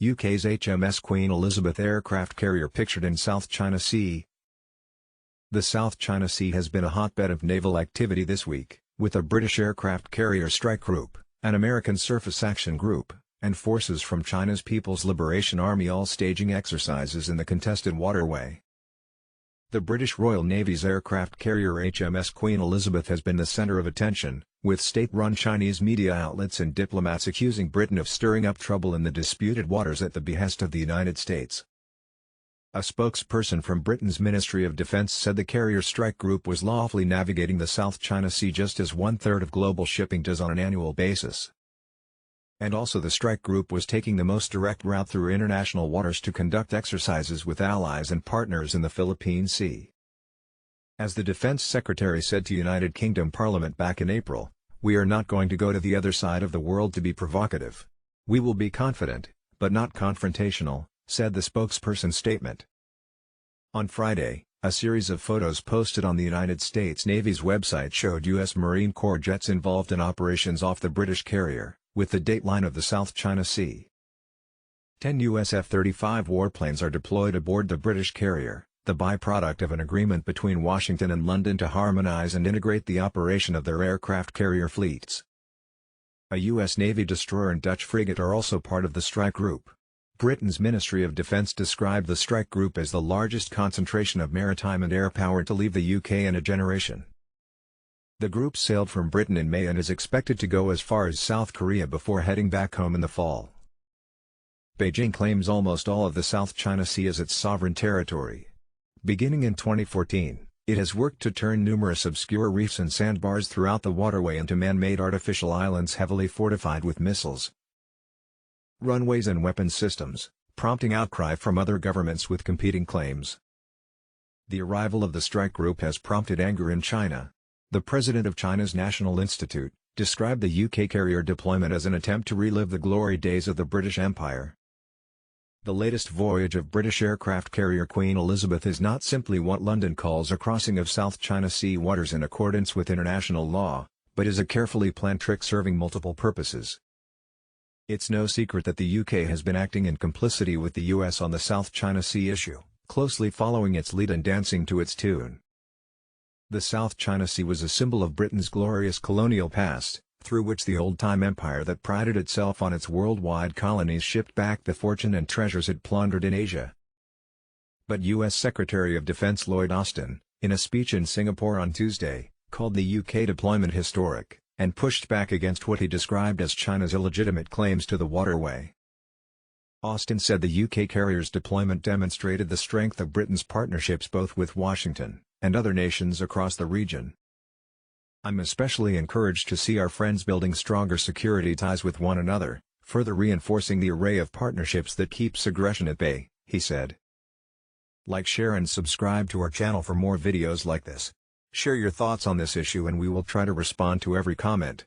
UK's HMS Queen Elizabeth aircraft carrier pictured in South China Sea. The South China Sea has been a hotbed of naval activity this week, with a British aircraft carrier strike group, an American surface action group, and forces from China's People's Liberation Army all staging exercises in the contested waterway. The British Royal Navy's aircraft carrier HMS Queen Elizabeth has been the centre of attention, with state-run Chinese media outlets and diplomats accusing Britain of stirring up trouble in the disputed waters at the behest of the United States. A spokesperson from Britain's Ministry of Defence said the carrier strike group was lawfully navigating the South China Sea just as one-third of global shipping does on an annual basis. And also the strike group was taking the most direct route through international waters to conduct exercises with allies and partners in the Philippine Sea. As the Defense Secretary said to United Kingdom Parliament back in April, "We are not going to go to the other side of the world to be provocative. We will be confident, but not confrontational," said the spokesperson's statement. On Friday, a series of photos posted on the United States Navy's website showed U.S. Marine Corps jets involved in operations off the British carrier, with the dateline of the South China Sea. 10 U.S. F-35 warplanes are deployed aboard the British carrier, the byproduct of an agreement between Washington and London to harmonize and integrate the operation of their aircraft carrier fleets. A U.S. Navy destroyer and Dutch frigate are also part of the strike group. Britain's Ministry of Defence described the strike group as the largest concentration of maritime and air power to leave the UK in a generation. The group sailed from Britain in May and is expected to go as far as South Korea before heading back home in the fall. Beijing claims almost all of the South China Sea as its sovereign territory. Beginning in 2014, it has worked to turn numerous obscure reefs and sandbars throughout the waterway into man-made artificial islands heavily fortified with missiles, runways and weapons systems, prompting outcry from other governments with competing claims. The arrival of the strike group has prompted anger in China. The president of China's National Institute described the UK carrier deployment as an attempt to relive the glory days of the British Empire. The latest voyage of British aircraft carrier Queen Elizabeth is not simply what London calls a crossing of South China Sea waters in accordance with international law, but is a carefully planned trick serving multiple purposes. It's no secret that the UK has been acting in complicity with the US on the South China Sea issue, closely following its lead and dancing to its tune. The South China Sea was a symbol of Britain's glorious colonial past, through which the old-time empire that prided itself on its worldwide colonies shipped back the fortune and treasures it plundered in Asia. But U.S. Secretary of Defense Lloyd Austin, in a speech in Singapore on Tuesday, called the UK deployment historic, and pushed back against what he described as China's illegitimate claims to the waterway. Austin said the UK carrier's deployment demonstrated the strength of Britain's partnerships both with Washington and other nations across the region. "I'm especially encouraged to see our friends building stronger security ties with one another, further reinforcing the array of partnerships that keeps aggression at bay," he said. Like, share and subscribe to our channel for more videos like this. Share your thoughts on this issue and we will try to respond to every comment.